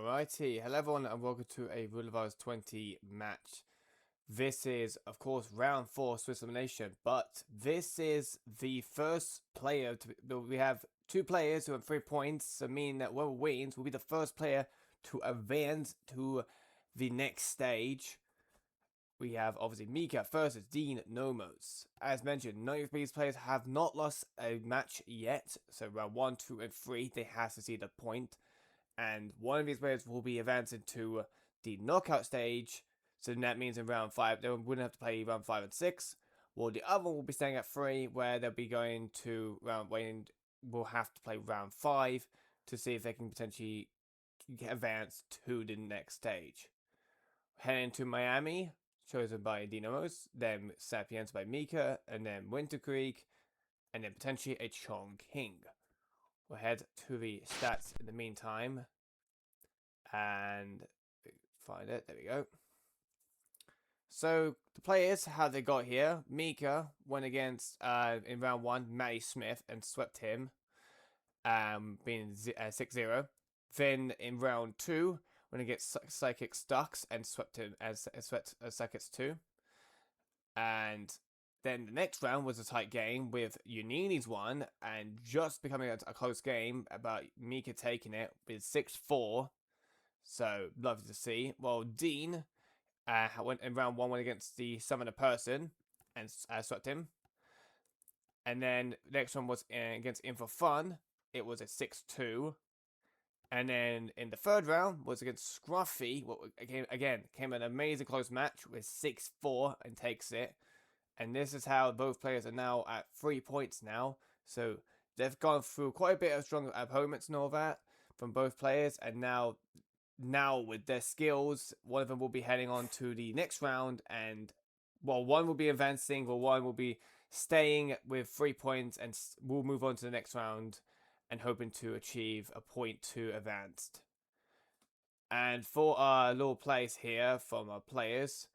Alrighty, hello everyone and welcome to a Roulette 20 match. This is, of course, round 4 Swiss elimination, but this is the first player we have 2 players who have 3 points, so meaning that whoever wins will be the first player to advance to the next stage. We have, obviously, Meekah versus Dein, Nomos. As mentioned, none of these players have not lost a match yet, so round 1, 2, and 3, they have to see the point. And one of these players will be advancing to the knockout stage, so that means in round 5 they wouldn't have to play round 5 and 6, while the other one will be staying at 3, where they'll be going to will have to play round 5 to see if they can potentially advance to the next stage. Heading to Miami, chosen by Nomos, then Sapiens by Meekah, and then Winter Creek, and then potentially a Chongqing. We'll head to the stats in the meantime and find it. There we go. So the players, how they got here: Meekah went against in round 1 Matty Smith and swept him, being 6-0. Then in round 2 went against Psychic Stux and swept him as Psychics 2. And then the next round was a tight game with Unini's one and just becoming a close game about Meekah taking it with 6-4. So lovely to see. Well, Dein went in round 1 went against the Summoner Person and swept him. And then the next one was against In For Fun. It was a 6-2. And then in the third round was against Scruffy. What again came an amazing close match with 6-4 and takes it. And this is how both players are now at 3 points now. So they've gone through quite a bit of strong opponents and all that from both players. And now with their skills, one of them will be heading on to the next round. And well, one will be advancing, while one will be staying with 3 points and will move on to the next round and hoping to achieve a point to advanced. And for our little plays here from our players,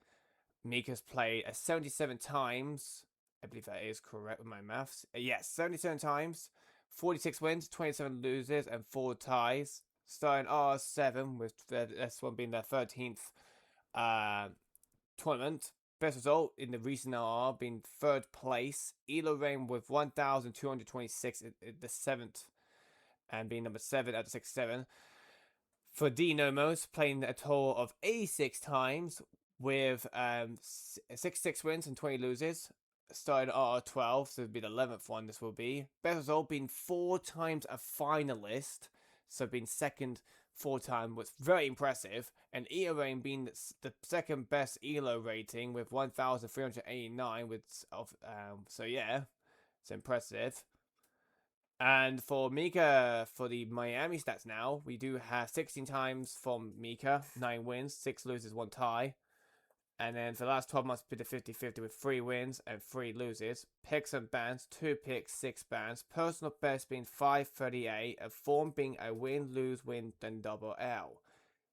Meekah's played 77 times. I believe that is correct with my maths. Yes, 77 times. 46 wins, 27 losses, and 4 ties. Starting R7 with this one being their 13th tournament. Best result in the recent RR being 3rd place. Elo Rain with 1,226 in the 7th. And being number 7 out of 67. For Nomos, playing a total of 86 times with 66 wins and 20 loses. Started RR12, so it'll be the 11th one this will be. Best result being 4 times a finalist, so being second 4 times was very impressive. And Elo Rain being the second best Elo rating with 1,389 so yeah, it's impressive. And for Meekah, for the Miami stats now, we do have 16 times from Meekah, 9 wins, 6 losses, 1 tie. And then for the last 12 months, we did a 50-50 with 3 wins and 3 loses. Picks and bans, 2 picks, 6 bans. Personal best being 538, a form being a win, lose, win, then double L.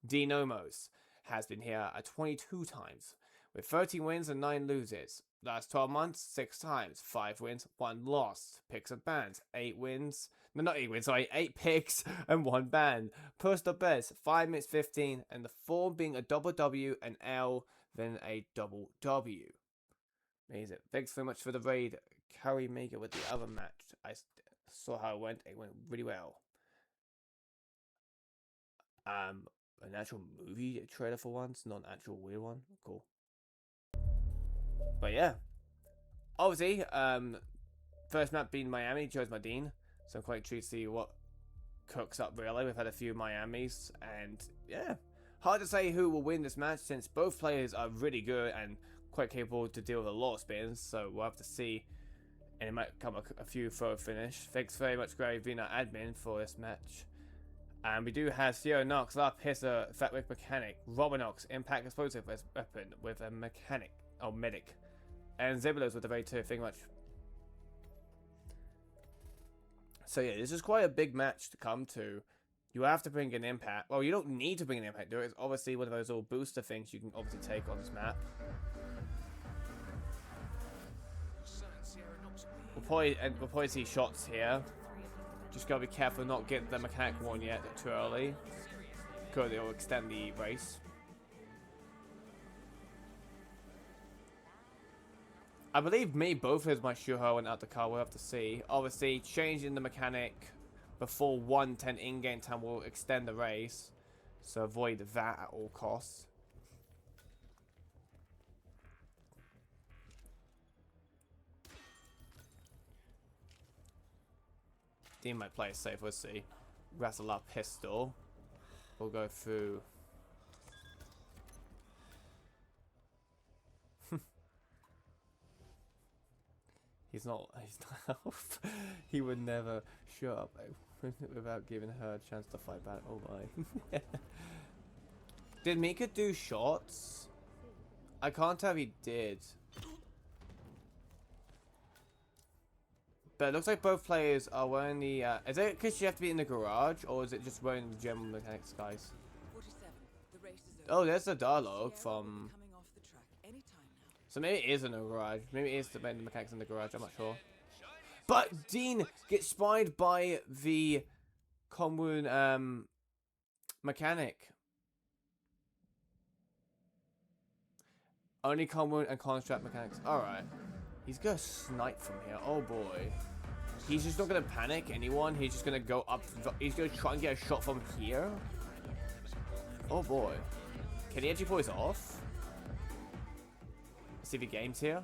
Nomos has been here 22 times with 13 wins and 9 loses. Last 12 months, 6 times, 5 wins, 1 loss. Picks and bans, 8 wins. No, not 8 wins, sorry, 8 picks and 1 ban. Personal best, 5 minutes 15, and the form being a double W and L, then a double W. Amazing. Thanks very much for the raid. Carry Meekah with the other match. I saw how it went. It went really well. An actual movie trailer for once, not an actual weird one. Cool. But yeah, obviously, first map being Miami, chose my Dein, so I'm quite intrigued to see what cooks up really. We've had a few Miamis, and yeah, hard to say who will win this match since both players are really good and quite capable to deal with a lot of spins, so we'll have to see, and it might come a few throw finish. Thanks very much, Gary, being our admin for this match. And we do have Sierra Nox, La Pisser, Fatwick Mechanic, Robinox, Impact Explosive as weapon with a mechanic, or medic. And Zibulos with the very 2, thank you much. So yeah, this is quite a big match to come to. You have to bring an impact. Well, you don't need to bring an impact, do it. It's obviously one of those little booster things you can obviously take on this map. We'll probably see shots here. Just gotta be careful not get the mechanic one yet too early. Because it'll extend the race. I believe me both is my Shuho and out the car. We'll have to see. Obviously, changing the mechanic before 1:10 in-game time will extend the race. So avoid that at all costs. Dean might play it safe. We'll see. Razzle up pistol. We'll go through. He's not. He would never show up without giving her a chance to fight back. Oh my. Did Meekah do shots? I can't tell if he did. But it looks like both players are wearing the. Is it because you have to be in the garage, or is it just wearing the general mechanics, guys? Oh, there's the dialogue from. So maybe it is in the garage. Maybe it is the mechanics in the garage. I'm not sure. But Dean gets spied by the Comwoon mechanic. Only Comwoon and construct mechanics. Alright. He's gonna snipe from here. Oh boy. He's just not gonna panic anyone. He's just gonna go up. He's gonna try and get a shot from here. Oh boy. Can he actually pull this off? See the game's here.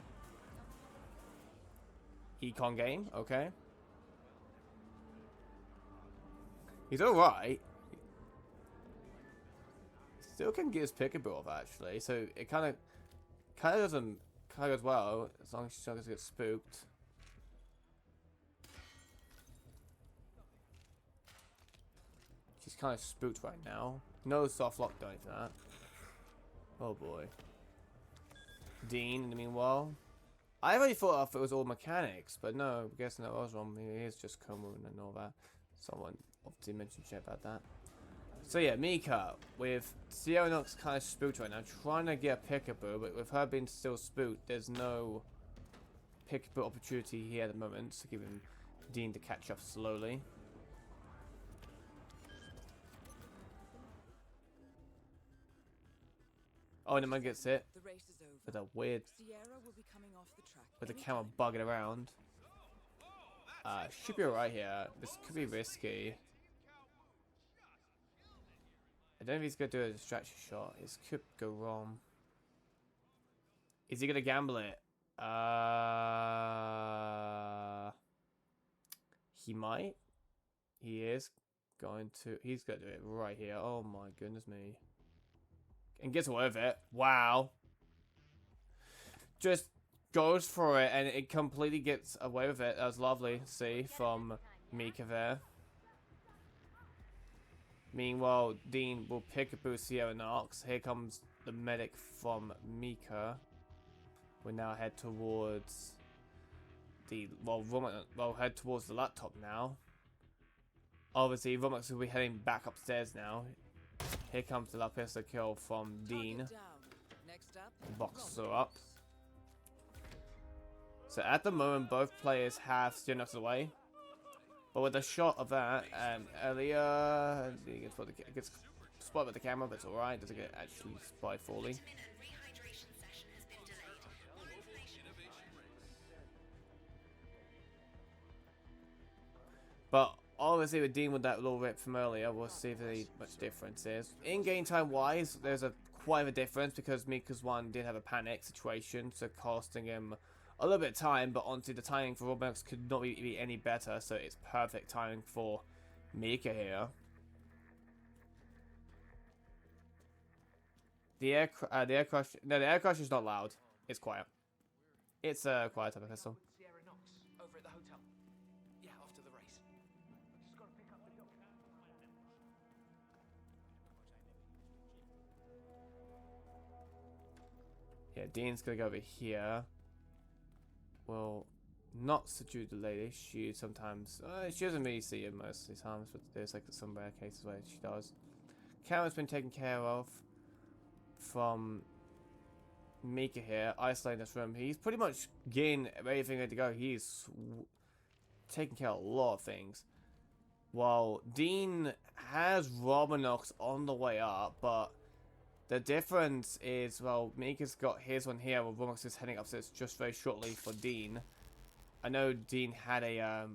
Econ game, okay. He's alright. Still can get his peekaboo off actually, so it kind of doesn't goes well as long as she doesn't get spooked. She's kind of spooked right now. No soft lock doing for that. Oh boy. Dean, in the meanwhile. I really thought it was all mechanics, but no, I guess that was wrong. Maybe it is just Comwoon and all that. Someone obviously mentioned shit about that. So yeah, Meekah with Sierra Nox kind of spooked right now, trying to get a peekaboo, but with her being still spooked, there's no peekaboo opportunity here at the moment, so giving Dean to catch up slowly. Oh, and the man gets hit with a weird, with the camera bugging around. Should be alright here. This could be risky. I don't know if he's going to do a distraction shot. This could go wrong. Is he going to gamble it? He might. He is going to. He's going to do it right here. Oh my goodness me. And gets away with it. Wow. Just goes for it and it completely gets away with it. That was lovely to see from Meekah there. Meanwhile, Dean will peekaboo Sierra Nox. Here comes the medic from Meekah. We now head towards the head towards the laptop now. Obviously, Romax will be heading back upstairs now. Here comes the pistol kill from Dean. Boxer up. So at the moment, both players have Sierra Nox away. But with a shot of that, earlier, he gets spotted with the camera, but it's alright. Doesn't get actually spotted fully. But obviously, with Dean with that little rip from earlier, we'll see if there's much difference is. In game time wise, there's quite a difference because Meekah's one did have a panic situation, so costing him a little bit of time, but honestly the timing for Roblox could not be any better, so it's perfect timing for Meekah here. The air crash is not loud. It's quiet. It's a quiet type of pistol. Yeah, Dean's gonna go over here. Will not subdue the lady. She sometimes she doesn't really see it most of the times, but there's like some rare cases where she does. Camera's been taken care of from Meekah here, isolating this room. He's pretty much getting everything ready to go. He's taking care of a lot of things. Well, Dean has Robinox on the way up, but the difference is, well, Meekah's got his one here, while Robinox is heading upstairs just very shortly for Dean. I know Dean had a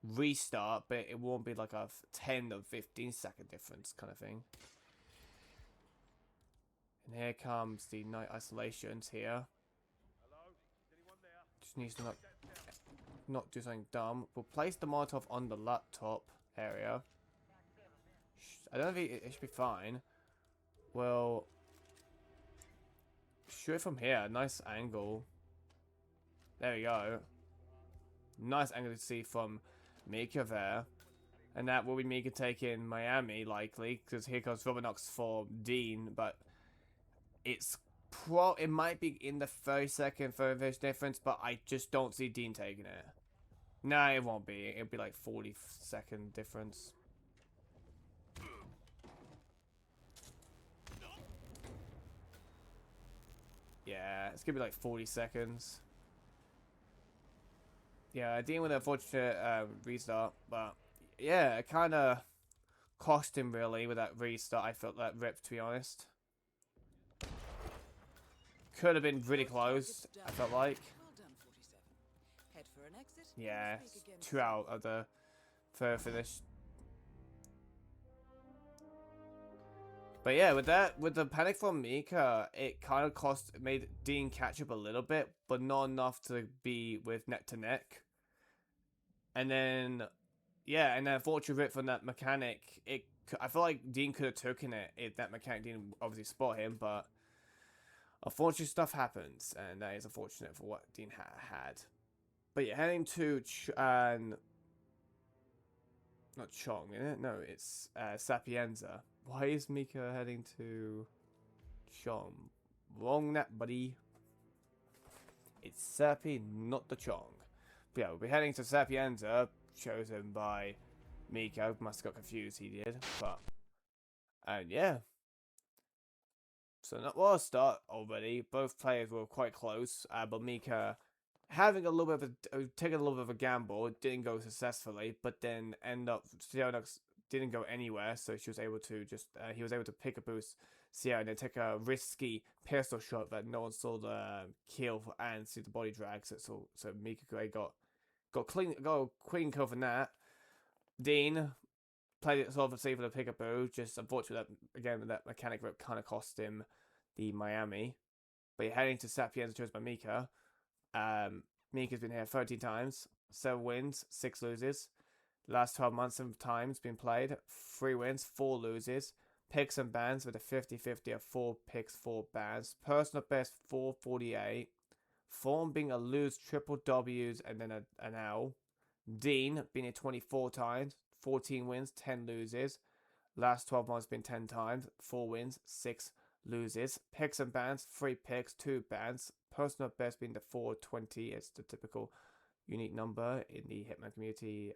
restart, but it won't be like a 10 or 15-second difference kind of thing. And here comes the night isolations here. Just needs to not do something dumb. We'll place the Molotov on the laptop area. I don't think it should be fine. We'll shoot it from here. Nice angle. There we go. Nice angle to see from Meekah there. And that will be Meekah taking Miami, likely. Because here comes Robinox for Dean. But it's it might be in the 30-second, 30 difference. But I just don't see Dean taking it. No, it won't be. It'll be like 40-second difference. Yeah, it's gonna be like 40 seconds. Yeah, dealing with an unfortunate restart, but yeah, it kind of cost him really with that restart. I felt that rip, to be honest. Could have been really close, I felt like. Yeah, 2 out of the third finish. But yeah, with the panic from Meekah, it kind of made Dean catch up a little bit, but not enough to be with neck to neck. And then, yeah, and then fortunate rip from that mechanic, I feel like Dean could have taken it if that mechanic didn't obviously spot him, but unfortunate stuff happens, and that is unfortunate for what Dean had. But yeah, heading to not Chong, is it? No, it's Sapienza. Why is Meekah heading to Chong? Wrong that, buddy. It's Sapi, not the Chong. But yeah, we'll be heading to Sapienza, chosen by Meekah. Must have got confused, he did. But, and yeah. So that was a start already. Both players were quite close, but Meekah having a little bit of taking a little bit of a gamble, didn't go successfully, but then Sierra didn't go anywhere, so she was able to he was able to pick a boost Sierra and then take a risky pistol shot that no one saw the kill and see the body drag, so Meekah got a clean kill from that. Dean played it sort of safe with a pick-a-boo, just unfortunate that again that mechanic rip kind of cost him the Miami. But you're heading to Sapienza chosen by Meekah. Meekah's been here 13 times, 7 wins, 6 loses. Last 12 months, 7 times been played, 3 wins, 4 loses. Picks and bans with a 50-50 of 4 picks, 4 bans. Personal best 448. Form being a lose, triple W's, and then an L. Dean been here 24 times, 14 wins, 10 loses. Last 12 months been 10 times, 4 wins, 6 loses. Picks and bans, 3 picks, 2 bans. Personal best being the 420. It's the typical unique number in the Hitman community,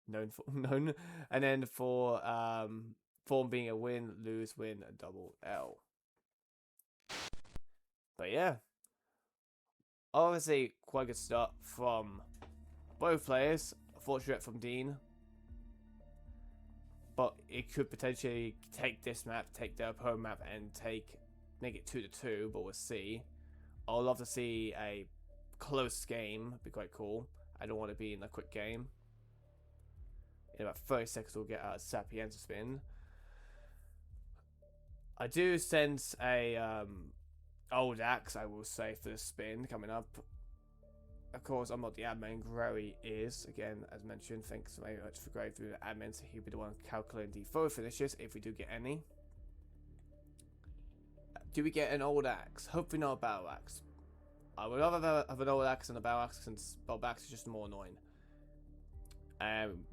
known. And then for form being a win, lose, win, a double L. But yeah, obviously quite a good start from both players. Fortunate from Dean, but it could potentially take this map, take their opponent map, and make it 2-2. But we'll see. I'd love to see a close game. It'd be quite cool. I don't want to be in a quick game. In about 30 seconds, we'll get a Sapienza spin. I do sense a old axe, I will say, for the spin coming up. Of course, I'm not the admin. Gray is, again, as mentioned. Thanks very much for going through the admin. So he'll be the one calculating the photo finishes if we do get any. Do we get an old axe? Hopefully not a battle axe. I would rather have an old axe than a battle axe, since battle axe is just more annoying.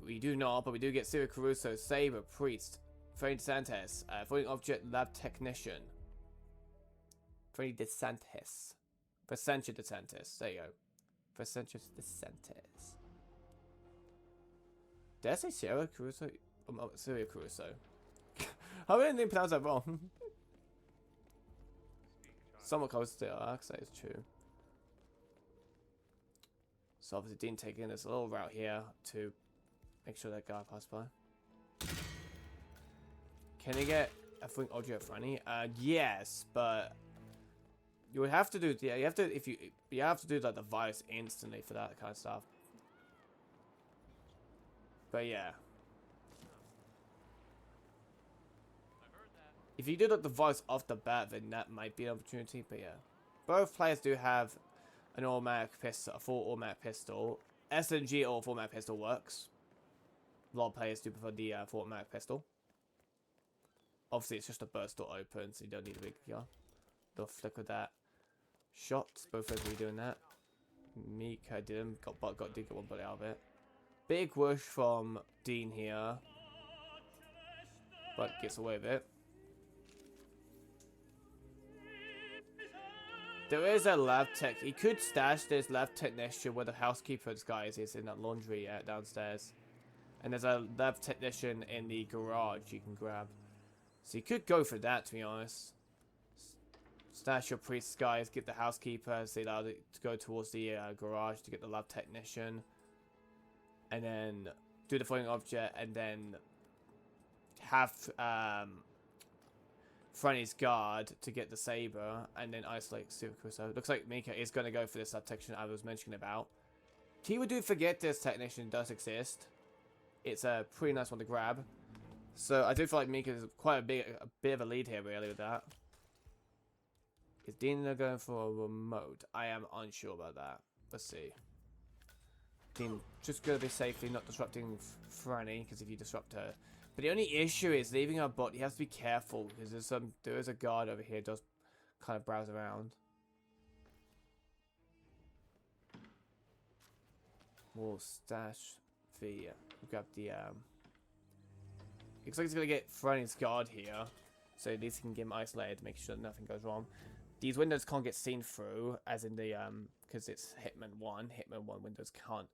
We do not, but we do get Siri Caruso, Saber, Priest, Freddy DeSantis, Floating Object Lab Technician. Freddy DeSantis. Presentia DeSantis. There you go. Presentia DeSantis. Did I say Sierra Caruso? Siri Caruso. How did I pronounce that wrong? Somewhat close to it, I'll say it's true. So obviously Dean taking this little route here to make sure that guy passed by. Can he get a Fling Object Franny? Yes, but you would have to do you have to you have to do like the virus instantly for that kind of stuff. But yeah. If you do like the virus off the bat, then that might be an opportunity, but yeah. Both players do have an automatic pistol, a full automatic pistol. SMG or full automatic pistol works. A lot of players do prefer the full automatic pistol. Obviously, it's just a burst door open, so you don't need a big gun. They'll flicker that. Shots, both of you doing that. Meekah didn't, did get one bullet out of it. Big whoosh from Dean here. But gets away with it. There is a lab tech. He could stash this lab technician where the housekeeper's guys is in that laundry downstairs. And there's a lab technician in the garage you can grab. So you could go for that, to be honest. Stash your priest guys, get the housekeeper, so allow it to go towards the garage to get the lab technician. And then do the floating object, and then have Franny's guard to get the saber, and then isolate Super Crusoe. Looks like Meekah is going to go for this lab technician I was mentioning about. He do forget this technician does exist. It's a pretty nice one to grab. So I do feel like Meekah is quite a bit of a lead here, really, with that. Is Dean going for a remote? I am unsure about that. Let's see. Dean just going to be safely, not disrupting Franny, because if you disrupt her. But the only issue is leaving her bot. He has to be careful, because there is a guard over here does kind of browse around. We'll stash the grab the looks like he's gonna get Franny's guard here, so at least he can get him isolated to make sure that nothing goes wrong. These windows can't get seen through, as in the because it's Hitman 1 windows can't,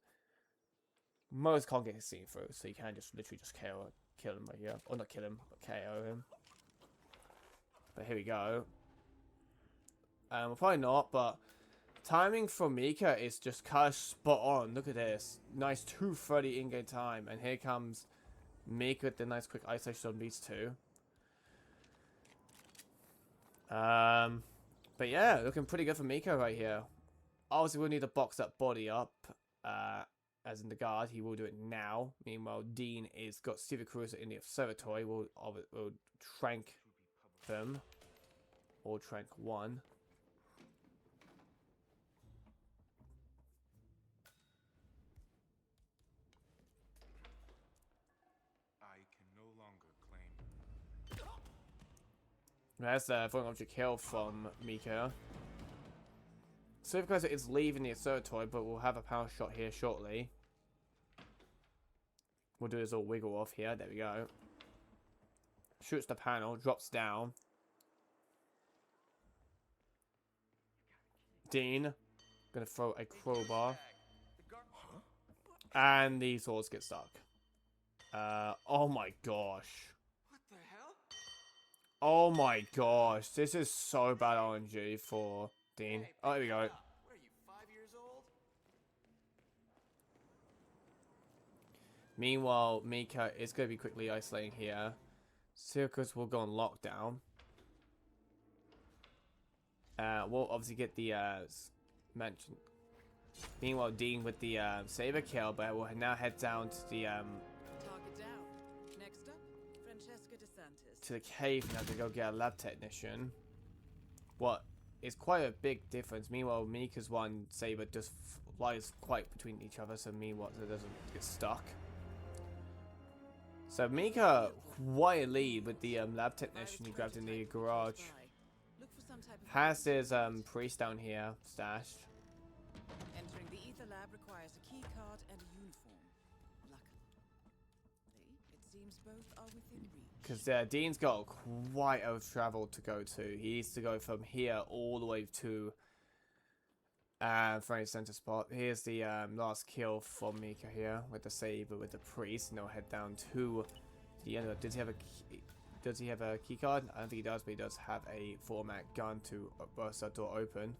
most can't get seen through, so you can just literally just kill him right here, or not kill him, but KO him. But here we go. Well, probably not, but timing for Meekah is just kind of spot on. Look at this, nice 2:30 in-game time, and here comes Meekah with the nice quick isolation on these two. But yeah, looking pretty good for Meekah right here. Obviously, we'll need to box that body up, as in the guard. He will do it now. Meanwhile, Dean is got Stevie Cruiser in the observatory. We'll trank them, or trank one. That's the falling object kill from Meekah. So because it's leaving the observatory, but we'll have a power shot here shortly. We'll do this little wiggle off here. There we go. Shoots the panel, drops down. Dean gonna throw a crowbar, and the swords get stuck. Oh my gosh. Oh my gosh, this is so bad RNG for Dean. Oh, there we go. What are you, 5 years old? Meanwhile, Meekah is going to be quickly isolating here. Circus will go on lockdown. We'll obviously get the mentioned. Meanwhile, Dean with the saber kill, but we'll now head down to the Target down. Next up, Francesca DeSantis. to the cave now to go get a lab technician. What is quite a big difference. Meanwhile, Meekah's one saber just lies quite between each other, so meanwhile it doesn't get stuck. So Meekah quite a lead with the lab technician he grabbed in the garage. Has his priest down here stashed. Entering the ether lab requires a key card and a uniform. Luckily, it seems both are within reach. Because Dean's got quite a travel to go to. He needs to go from here all the way to Franny's center spot. Here's the last kill from Meekah here with the saber with the priest. And they'll head down to the end of it. Does he have a key card? I don't think he does, but he does have a format gun to burst that door open.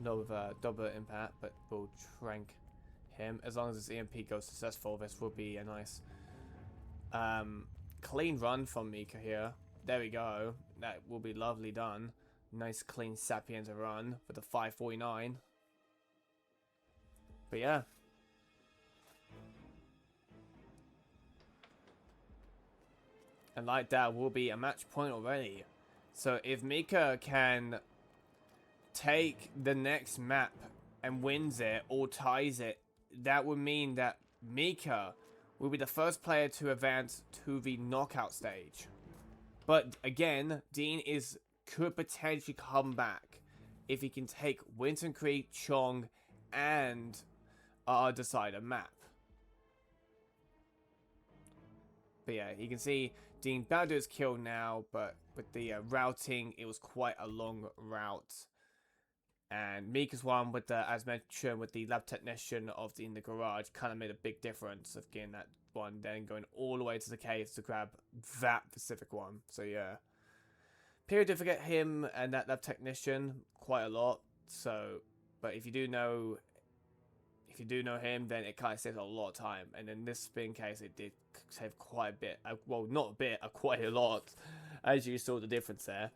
No double impact, but we'll trank him. As long as this EMP goes successful, this will be a nice clean run from Meekah here. There we go. That will be lovely done. Nice clean Sapiens run for the 549. But yeah. And like that will be a match point already. So if Meekah can take the next map and wins it or ties it, that would mean that Meekah will be the first player to advance to the knockout stage. But again, Dein could potentially come back if he can take Winton Creek, Chong, and decide a map. But yeah, you can see Dein about to do his kill now, but with the routing, it was quite a long route. And Meekah's one with the, as mentioned, with the lab technician in the garage, kind of made a big difference of getting that one, then going all the way to the cave to grab that specific one. So yeah, period to forget him and that lab technician quite a lot. So, but if you do know him, then it kind of saves a lot of time. And in this spin case, it did save quite a bit. Well, not a bit, quite a lot, as you saw the difference there.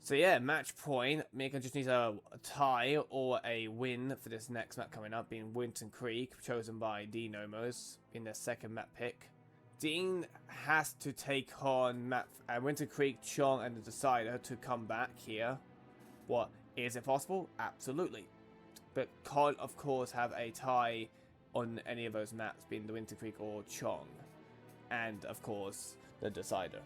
So yeah, match point. Meekah just needs a tie or a win for this next map coming up, being Winton Creek, chosen by the Nomos in their second map pick. Dein has to take on Winton Creek, Chong, and the Decider to come back here. What, is it possible? Absolutely. But can't, of course, have a tie on any of those maps, being the Winton Creek or Chong. And, of course, the Decider.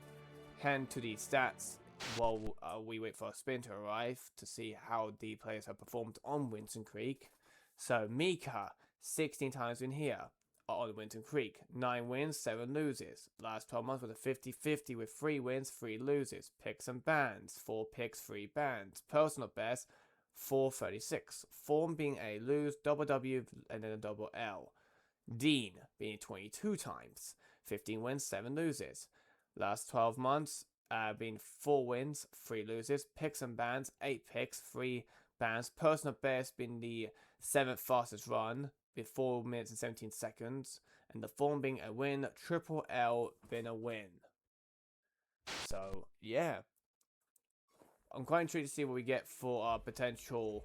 Hand to the stats while we wait for a spin to arrive to see how the players have performed on Winton Creek. So, Meekah, 16 times in here on Winton Creek. 9 wins, 7 loses. Last 12 months with a 50-50 with 3 wins, 3 loses. Picks and bans, 4 picks, 3 bans. Personal best, 436. Form being a lose, double W, and then a double L. Dein being 22 times. 15 wins, 7 loses. Last 12 months, being 4 wins, 3 loses. Picks and bans, 8 picks, 3 bans. Personal best being the 7th fastest run with 4 minutes and 17 seconds. And the form being a win, triple L being a win. So, yeah. I'm quite intrigued to see what we get for our potential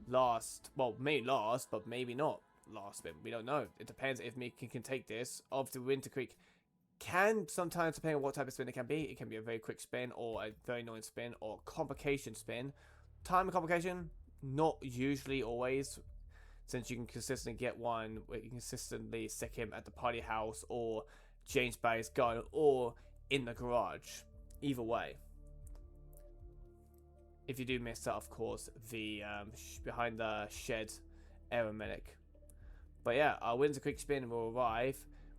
last, well, maybe last, but maybe not last spin. We don't know. It depends if Meekah can take this. Obviously, Winton Creek can sometimes, depending on what type of spin it can be a very quick spin or a very annoying spin or complication spin. Time and complication, not usually always, since you can consistently get one where you can consistently stick him at the party house or James Barry's garden or in the garage. Either way. If you do miss that, of course, the behind the shed aeromedic. But yeah, our Winton Creek spin will arrive.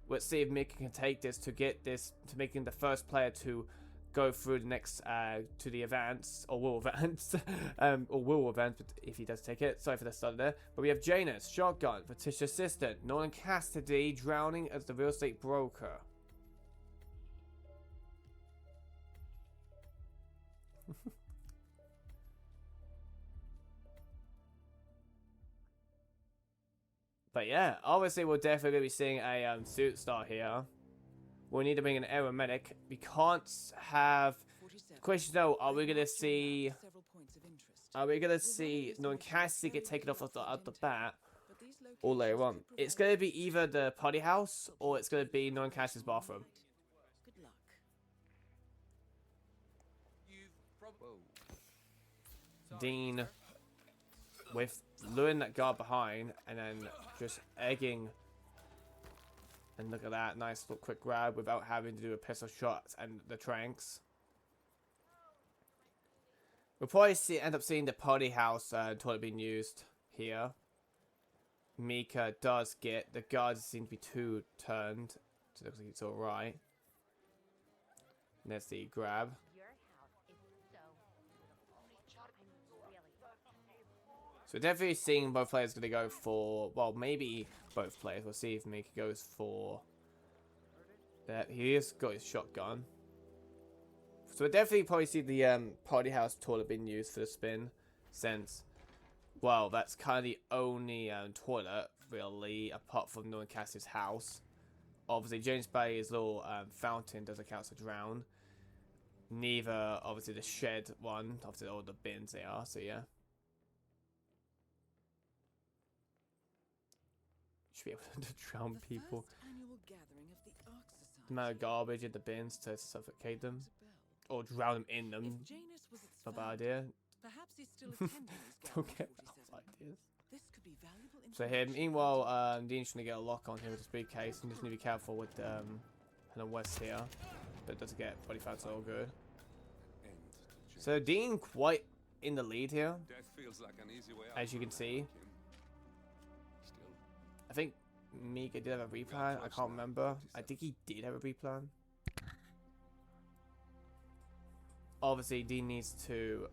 Let's see if Meekah can take this to get this to making the first player to go through the next to the advance or will advance but if he does take it. Sorry for the start there. But we have Janus, Shotgun, Petition Assistant, Nolan Cassidy, Drowning as the real estate broker. But yeah, obviously we're definitely going to be seeing a suit star here. We'll need to bring an aeromedic. We can't have... Question though, are we going to see... Nolan Cassidy get taken off at the bat or later on? It's going to be either the party house or it's going to be Nolan Cassidy's bathroom. Good luck. Dein with luring that guard behind and then just egging. And look at that, nice little quick grab without having to do a pistol shot and the tranks. We'll probably end up seeing the party house toilet being used here. Meekah does get, the guards seem to be 2 turned, so it looks like it's alright. And there's the grab. So we're definitely seeing both players going to go for, well, maybe both players. We'll see if Meekah goes for that. He has got his shotgun. So we'll definitely probably see the party house toilet being used for the spin. since, well, that's kind of the only toilet, really, apart from Northern Cassie's house. Obviously, James Bay's little fountain doesn't count as a drown. Neither, obviously, the shed one. Obviously, all the bins they are, so yeah. Should be able to drown people. The amount of garbage in the bins to suffocate them. Or drown them in them. Not a bad idea. Perhaps he's still attending these Don't get gatherings, bad ideas. This could be valuable So here, information. meanwhile, Dean's trying to get a lock on here with his briefcase, and just need to be careful with West here, but it doesn't get body fat, so all good. So Dean quite in the lead here, Death feels like an easy way out as you can for see. Still, I think Meekah did have a replan. I can't remember. I think he did have a replan. Obviously, Dean needs to,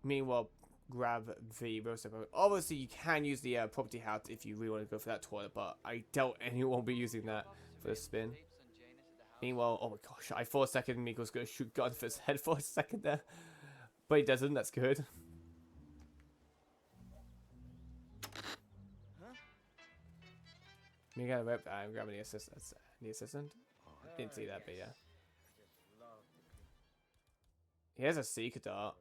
meanwhile, grab the roaster. Obviously, you can use the property house if you really want to go for that toilet, but I doubt anyone will be using that for the spin. Meanwhile, oh my gosh, I for a second Meekah was going to shoot gun for his head for a second there. But he doesn't, that's good. Meekah whip, I'm grabbing the assistant. Didn't see that, but yeah. He has a Seeker Dart.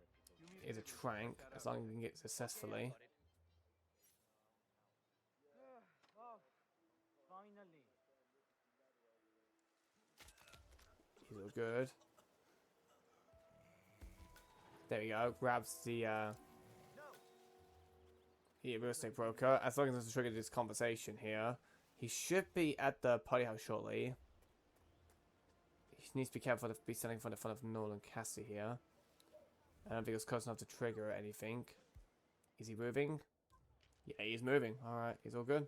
He has a Trank, as long as he can get successfully. He's all good. There we go. Grabs the real estate broker. As long as it doesn't trigger this conversation here, he should be at the party house shortly. He needs to be careful to be standing in front of Nolan Cassie here. I don't think it's close enough to trigger anything. Is he moving? Yeah, he's moving. Alright, he's all good.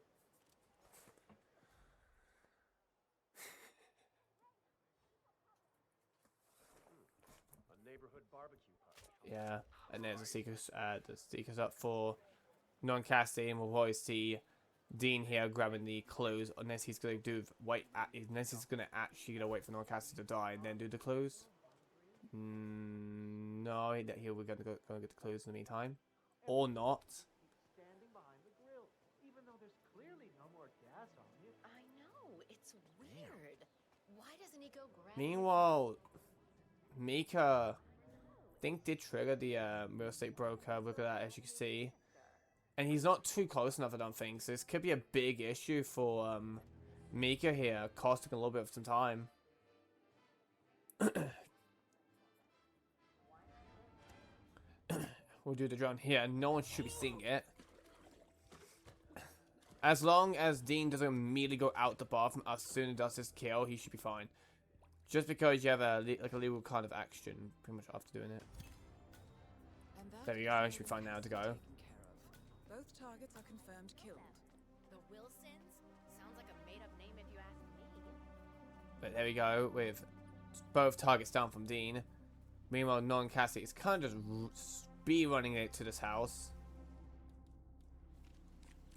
A neighborhood barbecue party. Yeah, and there's the seekers up for non-Cassie, and we'll always see Dean here grabbing the clues, unless he's gonna unless he's gonna actually wait for non-Cassie to die and then do the clues. No, here we're gonna get the clues in the meantime, or not. Standing behind the grill, even though there's clearly no more gas on it. I know, it's weird. Why doesn't he go grab Meanwhile, Meekah, I think did trigger the real estate broker. Look at that, as you can see, and he's not too close enough, I don't think. So this could be a big issue for Meekah here, costing a little bit of some time. We'll do the drone here. No one should be seeing it. As long as Dean doesn't immediately go out the bathroom as soon as he does his kill, he should be fine. Just because you have a legal kind of action pretty much after doing it. There we go. Should be fine now to go. Both targets are confirmed killed. the Wilsons? Sounds like a made-up name if you ask me. But there we go with both targets down from Dean. Meanwhile, non-Cassie is kind of just speed-running it to this house.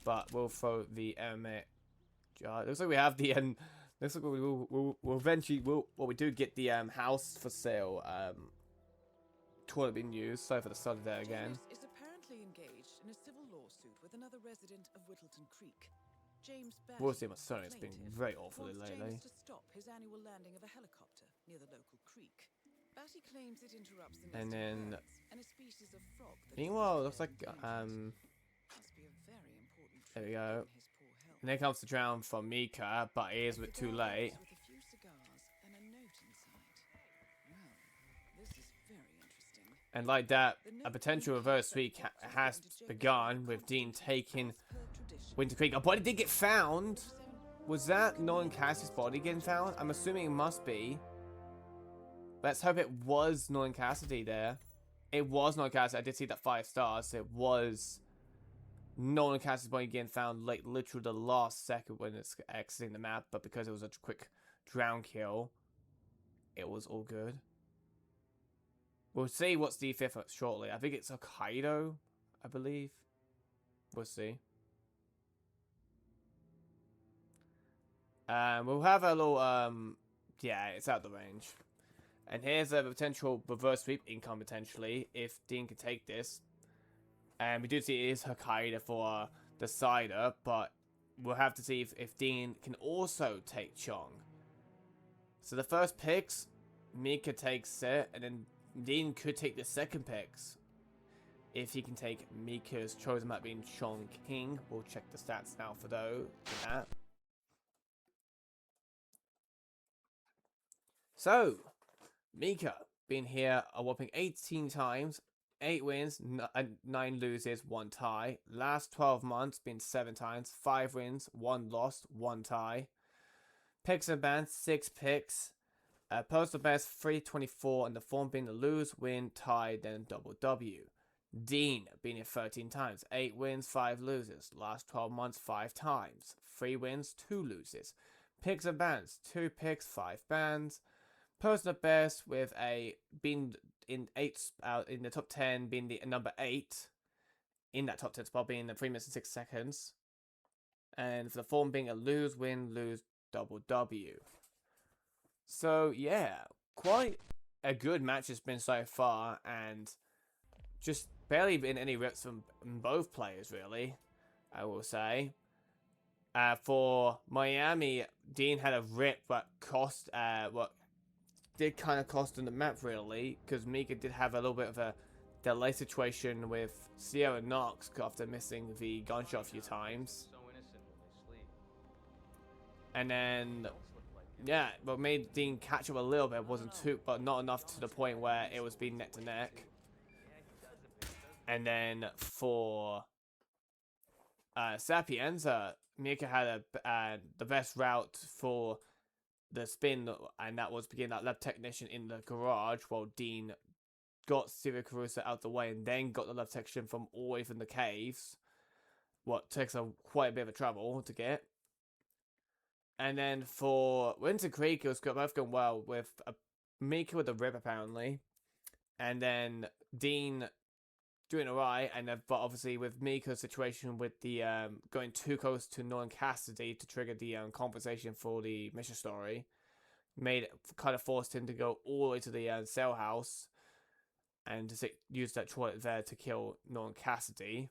But we'll throw the jar. Looks like we have the looks like we'll eventually we do get the house for sale toilet being used. Sorry for the start there again. James is apparently engaged in a civil lawsuit with another resident of Whittleton Creek. James Batty, We'll see my son. It's been plaintiff, very awful wants lately. James to stop his annual landing of a helicopter near the local creek. Batty claims it interrupts the And nesting then, birds and a species of frog that is meanwhile, it looks like endangered. Must be a very important there we trait go. in his poor health. And there comes the drown from Meekah, but it is a bit too late. With a few cigars and a note inside. Well, this is very interesting. And like that, a potential reverse sweep has begun with Dean taking Winter Creek. A body did get found. Was that Nolan Cassie's body getting found? I'm assuming it must be. Let's hope it was Nolan Cassidy there. It was Nolan Cassidy. I did see that 5 stars. It was Nolan Cassidy's body getting found like literally the last second when it's exiting the map. But because it was a quick drown kill, it was all good. We'll see what's the 5th shortly. I think it's Hokkaido, I believe. We'll see. We'll have a little, yeah, it's out of the range. And here's a potential reverse sweep income, potentially, if Dean can take this. And we do see it is Hokkaido for the cider, but we'll have to see if Dean can also take Chong. So the first picks, Meekah takes it, and then Dean could take the second picks. If he can take Meekah's chosen map being Chong King. We'll check the stats now for that. So, Meekah been here a whopping 18 times, 8 wins, 9 loses, 1 tie. Last 12 months been 7 times, 5 wins, 1 loss, 1 tie. Picks and bans, 6 picks. Personal best 324, and the form being a lose, win, tie, then double W. Dean been here 13 times, 8 wins, 5 loses. Last 12 months, 5 times, 3 wins, 2 loses. Picks and bans, 2 picks, 5 bans. Personal best with a being in 8 in the top 10, being the number 8 in that top 10 spot, being the 3 minutes and 6 seconds. And for the form being a lose, win, lose, double W. So yeah, quite a good match it's been so far, and just barely been any rips from both players, really, I will say. For Miami, Dean had a rip that cost, what did kind of cost on the map, really, because Meekah did have a little bit of a delay situation with Sierra Knox after missing the gunshot a few times. And then, yeah, what made Dean catch up a little bit wasn't too, but not enough to the point where it was being neck to neck. And then for Sapienza, Meekah had the best route for the spin, and that was beginning that lab technician in the garage, while Dean got Siri Caruso out the way and then got the lab technician from all the way from the caves. What takes quite a bit of a trouble to get. And then for Winter Creek, it was both going well with Meekah with a rip apparently, and then Dean doing alright, and but obviously with Meekah's situation with the going too close to Northern Cassidy to trigger the compensation for the mission story, made it kind of forced him to go all the way to the cell house and to use that toilet there to kill Northern Cassidy.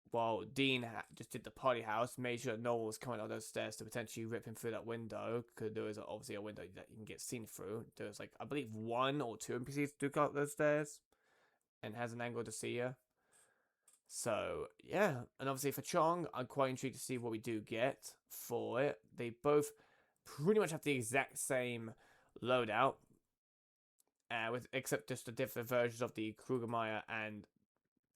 While Dean just did the party house, made sure that no one was coming up those stairs to potentially rip him through that window, because there was obviously a window that you can get seen through. There was, like, I believe 1 or 2 NPCs to go up those stairs, and has an angle to see you. So, yeah. And obviously for Chong, I'm quite intrigued to see what we do get for it. They both pretty much have the exact same loadout, except just the different versions of the Krugermeyer and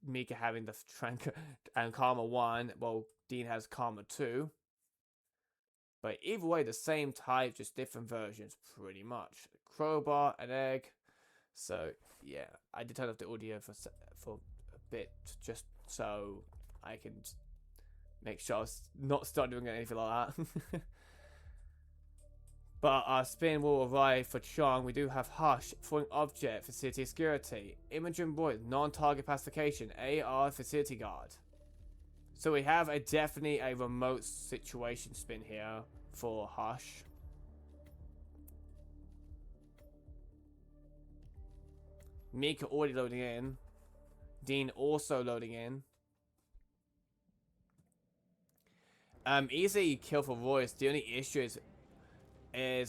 Meekah having the Trank and Karma 1, while Dean has Karma 2. But either way, the same type, just different versions, pretty much. Crowbar, an egg. So, yeah, I did turn off the audio for a bit, just so I can make sure I not start doing anything like that. But our spin will arrive for Chong. We do have Hush, throwing object, facility security, Imogen Boyd, non-target pacification, AR, facility guard. So we have definitely a remote situation spin here for Hush. Meekah already loading in. Dean also loading in. Easy kill for Royce. The only issue is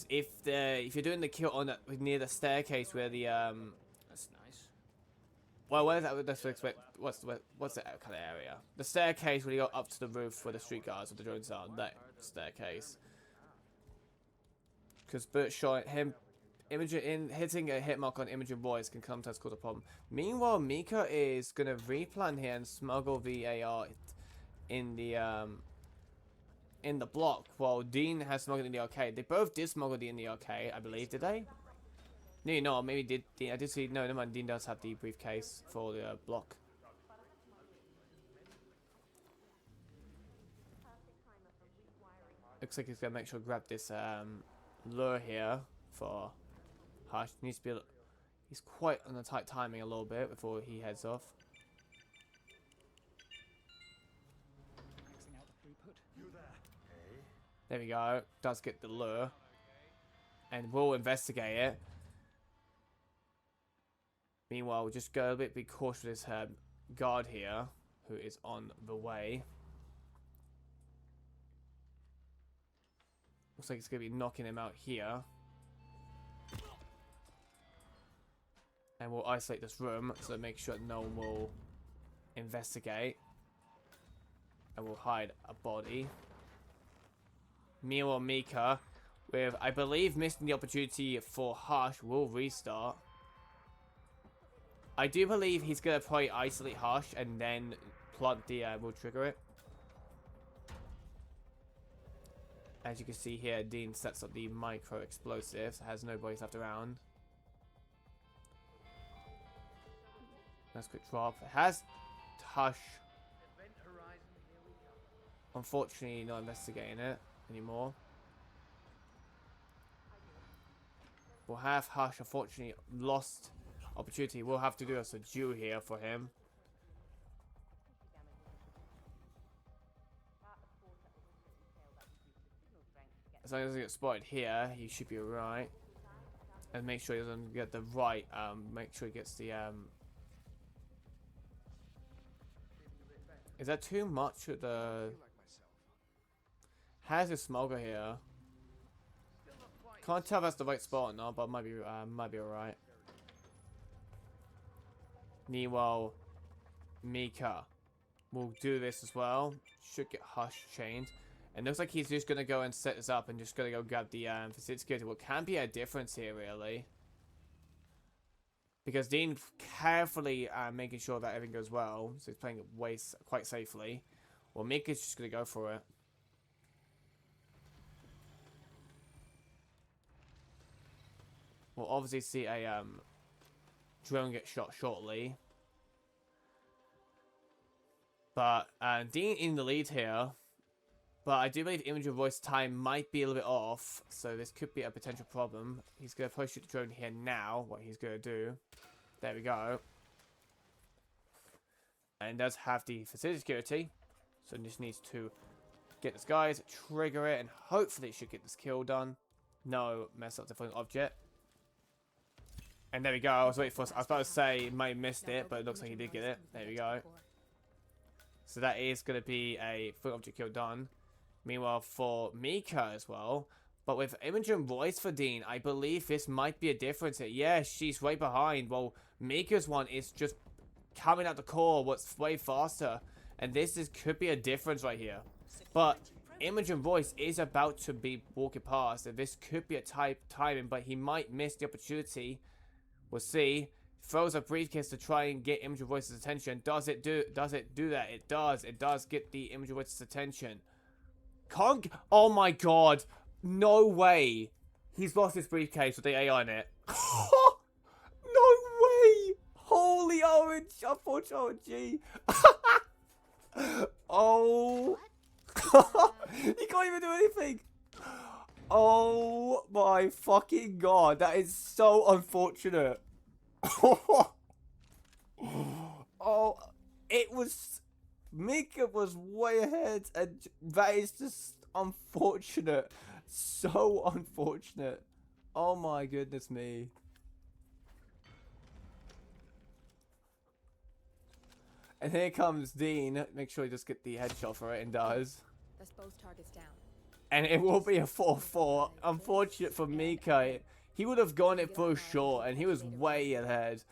if you're doing the kill on near the staircase where the that's nice. Well, where's that? What's that kind of area? The staircase where you go up to the roof where the street guards or the drones are. That staircase. Because Bert shot him. Hitting a hit mark on Imogen Boys can sometimes cause a problem. Meanwhile, Meekah is gonna replan here and smuggle the AR in the block, while Dean has smuggled in the arcade. They both did smuggle in the arcade, I believe. Did they? No, maybe did. I did see. No, never mind. Dean does have the briefcase for the block. Looks like he's gonna make sure to grab this lure here for Hush. Needs to be. He's quite on a tight timing a little bit before he heads off. There we go. Does get the lure. And we'll investigate it. Meanwhile, we'll just go a bit be cautious with this guard here who is on the way. Looks like it's going to be knocking him out here. And we'll isolate this room so make sure no one will investigate. And we'll hide a body. Meanwhile, Meekah, with, I believe, missing the opportunity for Hush, will restart. I do believe he's going to probably isolate Hush and then plant the, will trigger it. As you can see here, Dean sets up the micro explosives, has no bodies left around. Nice quick drop. It has Hush. Unfortunately, not investigating it anymore. We'll have Hush, unfortunately, lost opportunity. We'll have to do a subdue here for him. As long as he gets spotted here, he should be alright. And make sure he doesn't get the right, make sure he gets the, Is that too much of the... Has a smoker here. Can't tell if that's the right spot or not, but might be alright. Meanwhile, Meekah will do this as well. Should get Hush chained. And looks like he's just going to go and set this up and just going to go grab the facility security. What can be a difference here, really. Because Dean carefully making sure that everything goes well. So he's playing it quite safely. Well, Meekah's just going to go for it. We'll obviously see a drone get shot shortly. But Dean in the lead here. But I do believe image and voice time might be a little bit off. So this could be a potential problem. He's going to probably shoot the drone here now. What he's going to do. There we go. And does have the facility security. So just needs to get this guys, trigger it, and hopefully it should get this kill done. No mess up the flying object. And there we go. I was waiting for. I was about to say he might have missed it, but it looks like he did get it. There we go. So that is going to be a flying object kill done. Meanwhile, for Meekah as well. But with image and voice for Dean, I believe this might be a difference here. Yeah, she's right behind. Well, Meekah's one is just coming out the core, what's way faster. And this could be a difference right here. But image and voice is about to be walking past. And this could be a timing, but he might miss the opportunity. We'll see. Throws a briefcase to try and get image and voice's attention. Does it do that? It does. It does get the image and voice's attention. Oh my god. No way. He's lost his briefcase with the AI in it. No way. Holy orange. Unfortunately. Oh. He can't even do anything. Oh my fucking god. That is so unfortunate. Oh. It was... Meekah was way ahead, and that is just unfortunate. So unfortunate. Oh my goodness me. And here comes Dean. Make sure he just get the headshot for it, and does. That's both targets down. And it will be a 4-4. Unfortunate for Meekah. He would have gone it for sure, and he was way ahead.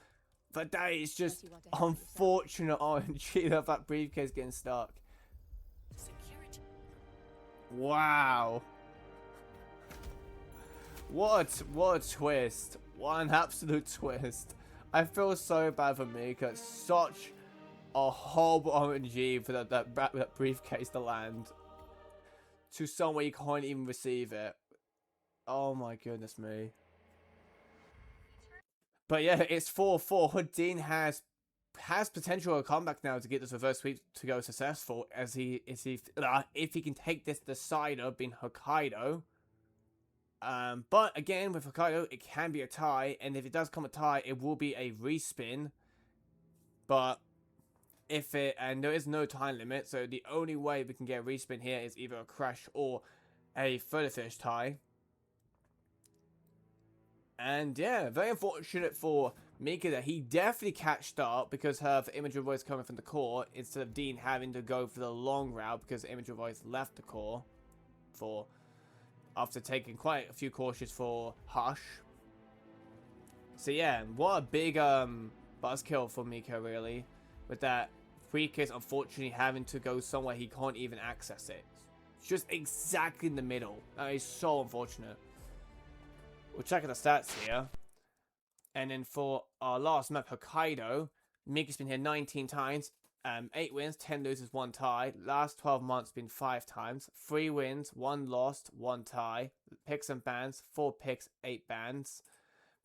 But that is just unfortunate RNG of that briefcase getting stuck. Wow. What a twist. What an absolute twist. I feel so bad for Meekah. Such a horrible RNG for that briefcase to land. To somewhere you can't even receive it. Oh my goodness me. But yeah, it's 4-4. Dean has potential of a comeback now to get this reverse sweep to go successful, if he can take this decider, being Hokkaido. But again, with Hokkaido, it can be a tie, and if it does come a tie, it will be a respin. But and there is no time limit, so the only way we can get a respin here is either a crash or a photo finish tie. And yeah, very unfortunate for Meekah that he definitely catched up because her immature voice coming from the core instead of Dean having to go for the long route because immature voice left the core for after taking quite a few cautions for Hush. So yeah, what a big buzzkill for Meekah really, with that free case unfortunately having to go somewhere he can't even access it. It's just exactly in the middle. That is so unfortunate. We'll check out the stats here. And then for our last map, Hokkaido, Meekah's been here 19 times. 8 wins, 10 losses, 1 tie. Last 12 months been 5 times. 3 wins, 1 lost, 1 tie. Picks and bans, 4 picks, 8 bans.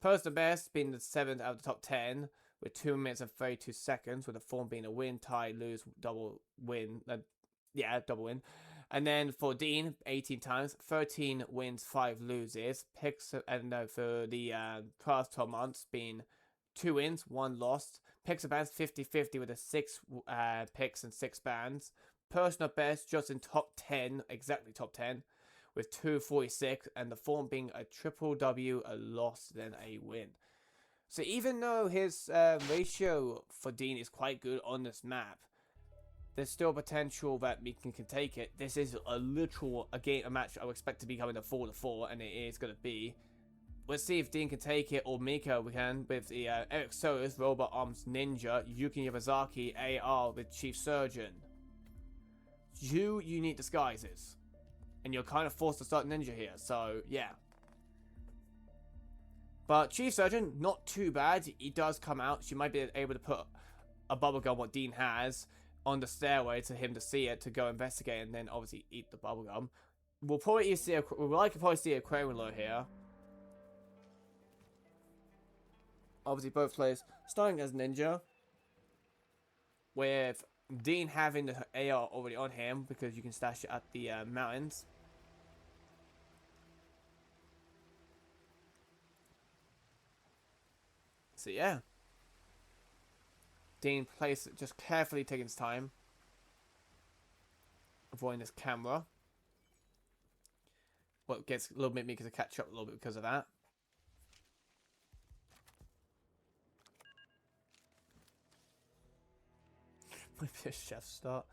Personal best been the 7th out of the top 10 with 2 minutes and 32 seconds, with the form being a win, tie, lose, double win. Double win. And then for Dean, 18 times, 13 wins, 5 loses. Picks, and for the past 12 months, been 2 wins, 1 lost. Picks and bans 50-50 with a 6 picks and 6 bans. Personal best just in top 10, exactly top 10, with 246, and the form being a triple W, a loss, then a win. So even though his ratio for Dean is quite good on this map, there's still potential that Meekah can take it. This is a match I would expect to be coming to 4-4, and it is going to be. Let's see if Dean can take it, or Meekah can, with the Eric Solis, Robot Arms Ninja, Yuki Yamazaki, AR with Chief Surgeon. Two unique disguises. And you're kind of forced to start Ninja here, so yeah. But Chief Surgeon, not too bad. He does come out. She might be able to put a bubblegum, what Dean has, on the stairway to him to see it, to go investigate, and then obviously eat the bubblegum. We'll probably see a Aquarium Lure here. Obviously both players starting as Ninja, with Dean having the AR already on him because you can stash it at the mountains. So yeah, Dean plays just carefully taking his time, avoiding this camera. What gets a little bit Meekah to catch up a little bit because of that. Might be a chef start.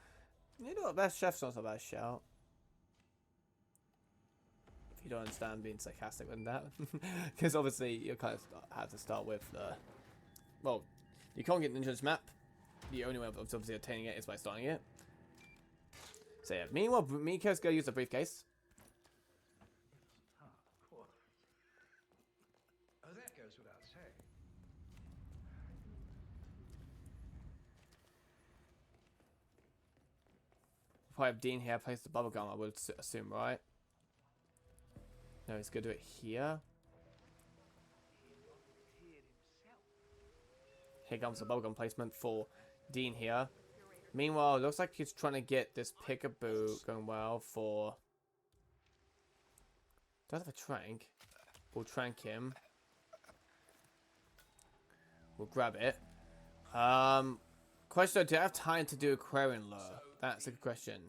You know what? Best chef start's not a bad shout. If you don't understand being sarcastic with that, because obviously you kind of have to start with the. Well, you can't get Ninja's map. The only way of obviously obtaining it is by starting it. So yeah. Meanwhile, Meekah's gonna use the briefcase. Of course. Oh, that goes without saying. If I have Dean here, place the bubblegum, I would assume, right? No, he's gonna do it here. Here comes the bubblegum placement for Dean here. Meanwhile, it looks like he's trying to get this Peekaboo going well for. Does have a trank. We'll trank him. We'll grab it. Question: do I have time to do Aquarium Lure? That's a good question.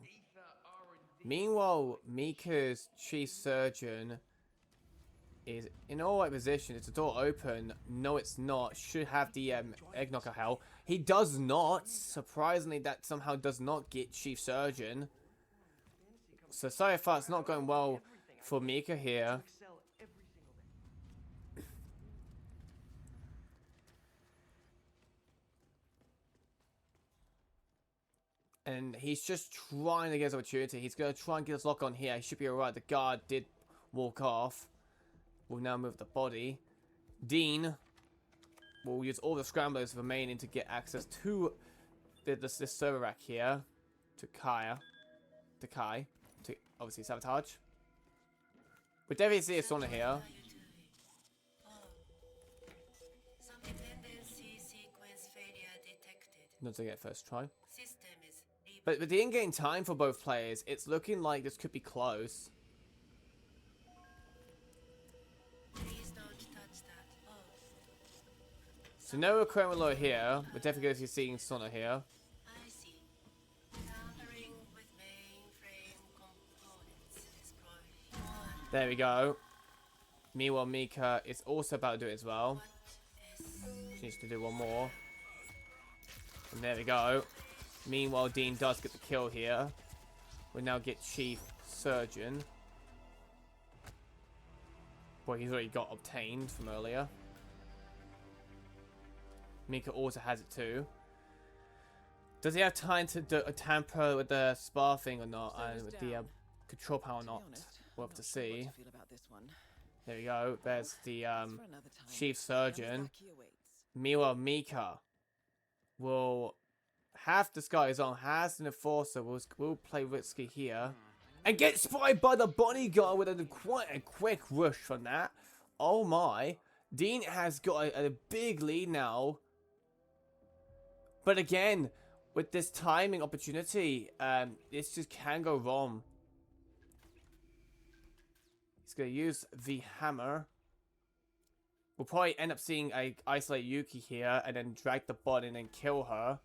Meanwhile, Meekah's Chief Surgeon is in all right position. It's a door open. No, it's not. Should have the egg knocker hell. He does not. Surprisingly, that somehow does not get Chief Surgeon. So sorry if it's not going well for Meekah here. And he's just trying to get his opportunity. He's going to try and get his lock on here. He should be alright. The guard did walk off. We'll now move the body. Dean will use all the scramblers remaining to get access to this server rack here. To Kai. To obviously sabotage. We definitely see a sauna here. Not to get first try. But with the in-game time for both players, it's looking like this could be close. So no Aquarium Lure here. We're definitely going to be seeing Sona here. There we go. Meanwhile, Meekah is also about to do it as well. She needs to do one more. And there we go. Meanwhile, Dean does get the kill here. We now get Chief Surgeon. Well, he's already got obtained from earlier. Meekah also has it too. Does he have time to tamper with the spar thing or not? And with the control power or not? We'll have to see. There we go. There's the Chief Surgeon. Meanwhile, Meekah will have disguise on, has an enforcer, will play risky here. And get spied by the bodyguard with quite a quick rush from that. Oh my. Dean has got a big lead now. But again, with this timing opportunity, this just can go wrong. He's going to use the hammer. We'll probably end up seeing a isolate Yuki here and then drag the bot in and kill her.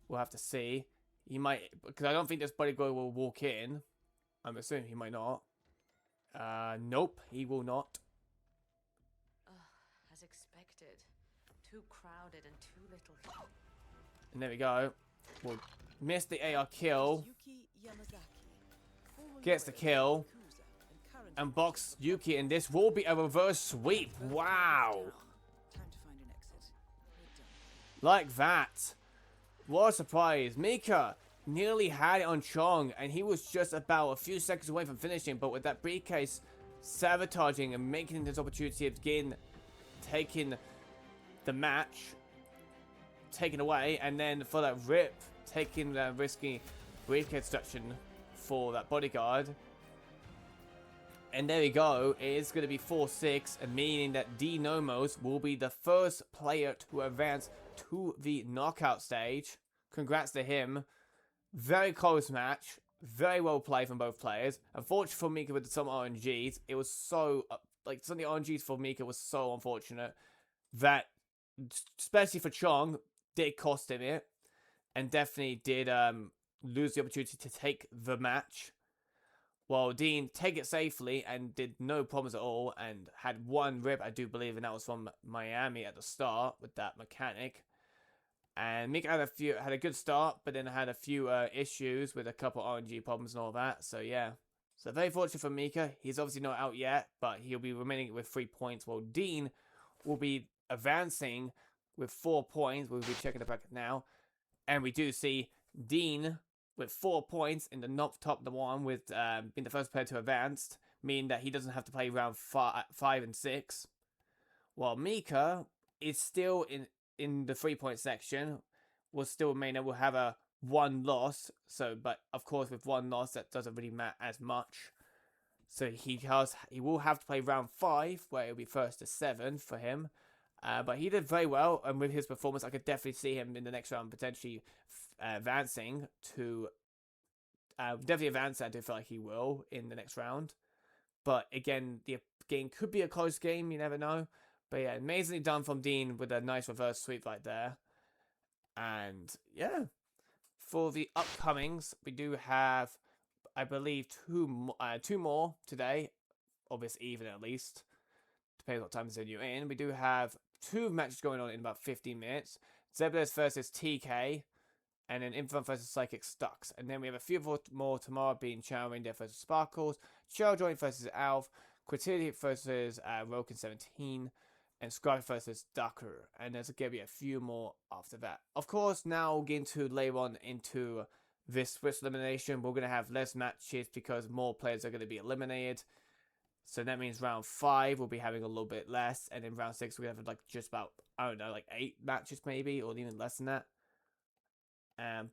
We'll have to see. He might, because I don't think this bodyguard will walk in. I'm assuming he might not. Nope, he will not. As expected. Too crowded and too little. And there we go. We'll miss the AR kill. Gets the kill. And box Yuki, and this will be a reverse sweep. Wow. Like that. What a surprise. Meekah nearly had it on Chong, and he was just about a few seconds away from finishing, but with that briefcase sabotaging and making this opportunity of taking the match taken away, and then for that rip, taking the risky briefcase destruction for that bodyguard. And there we go. It is going to be 4-6, meaning that Nomos will be the first player to advance to the knockout stage. Congrats to him. Very close match. Very well played from both players. Unfortunately for Meekah with some RNGs, it was so... some of the RNGs for Meekah was so unfortunate that, especially for Chong, did cost him it. And definitely did lose the opportunity to take the match. While Dean take it safely and did no problems at all and had one rip, I do believe, and that was from Miami at the start with that mechanic. And Meekah had a good start, but then had a few issues with a couple RNG problems and all that. So yeah, so very fortunate for Meekah. He's obviously not out yet, but he'll be remaining with 3 points. While Dean will be advancing with 4 points. We'll be checking the bracket now, and we do see Dean with 4 points in the top one, with being the first player to advance, meaning that he doesn't have to play round 5 and 6. While Meekah is still in the 3-point section, will still remain and will have a 1 loss. So, but of course, with 1 loss, that doesn't really matter as much. So he will have to play round 5, where it'll be 1st to 7th for him. But he did very well, and with his performance, I could definitely see him in the next round potentially advancing to... definitely advance. I do feel like he will in the next round. But again, the game could be a close game, you never know. But yeah, amazingly done from Dean with a nice reverse sweep right there. And yeah, for the upcomings, we do have, I believe, two more today. Obviously, even at least. Depends what time zone you're in. We do have 2 matches going on in about 15 minutes. Zebulus versus TK. And then Infant versus Psychic Stux. And then we have a few more tomorrow, being Chow Reindeer versus Sparkles, Chow Joint versus Alf, Quintilly versus Roken 17, and Scribe versus Ducker. And there's going to be a few more after that. Of course, now we'll get into later on into this Swiss elimination. We're going to have less matches because more players are going to be eliminated. So that means round 5 we'll be having a little bit less. And in round 6 we have like just about, I don't know, like 8 matches maybe, or even less than that.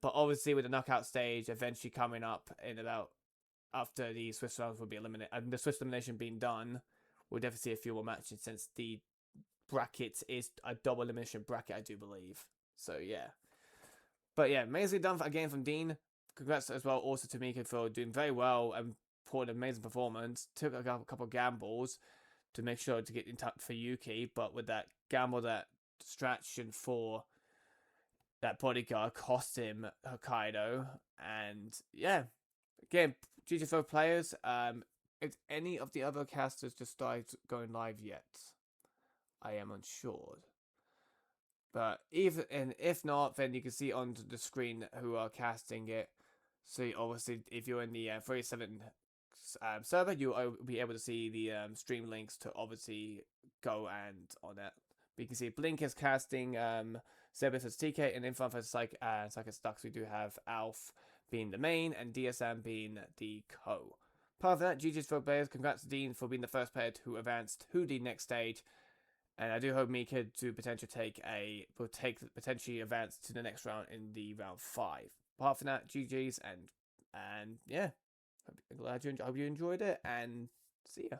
But obviously with the knockout stage eventually coming up in about after the Swiss rounds will be eliminated, and the Swiss elimination being done, we'll definitely see a few more matches since the bracket is a double elimination bracket, I do believe. So yeah. But yeah, amazingly done again from Dean. Congrats as well also to Meekah for doing very well and for an amazing performance. Took a couple of gambles to make sure to get in touch for Yuki, but with that gamble, that distraction for that bodyguard cost him Hokkaido. And yeah, again, GG for players. If any of the other casters just started going live yet, I am unsure. But if not, then you can see on the screen who are casting it. So obviously, if you're in the 37 server, you'll be able to see the stream links to obviously go and on it. But you can see Blink is casting Zebus as TK, and Infant for Psychic Ducks, we do have Alf being the main and DSM being the co. Part of that, GG's for players. Congrats to Dean for being the first player to advance to the next stage. And I do hope Meekah to potentially advance to the next round in the round 5. Apart from that, GG's and yeah, hope you enjoyed it, and see ya.